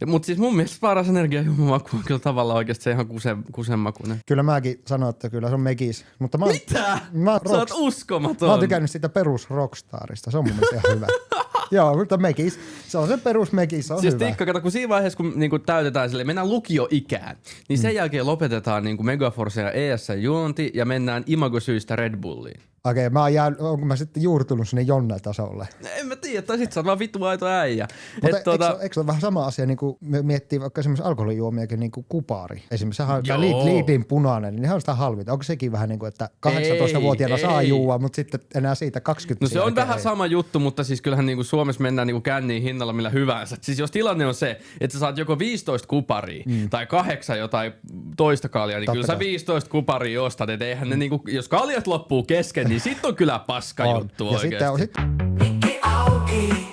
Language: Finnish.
Mutta siis mun mielestä paras energiajuomamakku on kyllä tavallaan oikeasti se ihan kusenmakuinen. Kyllä mäkin sanon, että kyllä se on Megis. Mutta Mitä? Sä oot uskomaton. Mä oon tykännyt siitä perus Rockstarista, se on mun mielestä ihan hyvä. Joo, mutta Megis, se on se perus Megis, se on siis hyvä. Tikka, kato, kun siinä vaiheessa, kun niinku täytetään sille, mennään lukioikään, niin sen jälkeen lopetetaan niinku Megaforce ja ES-juonti ja mennään imagosyistä Red Bulliin. Okei, onko mä sitten juurtunut sinne Jonne-tasolle? En mä tiedä, tai sit sä oot vaan vittu aito äijä. Mutta eikö se ole vähän sama asia, niin kuin miettii vaikka esimerkiksi alkoholijuomiakin niin kuin kupari. Esimerkiksi sehän on liidin punainen, niin nehän on sitä halvinta. Onko sekin vähän niin kuin, että 18-vuotiaana saa juua, mutta sitten enää siitä 20. No se on vähän sama juttu, mutta siis kyllähän niinku Suomessa mennään niinku känniin hinnalla millä hyvänsä. Siis jos tilanne on se, että sä saat joko 15 kuparia tai 8 jotain toista kaljaa, niin kyllä sä 15 kuparia ostat. Et eihän ne niinku, jos kaljat loppuu kesken, niin sit on kyllä paska juttu ja oikeesti. sitten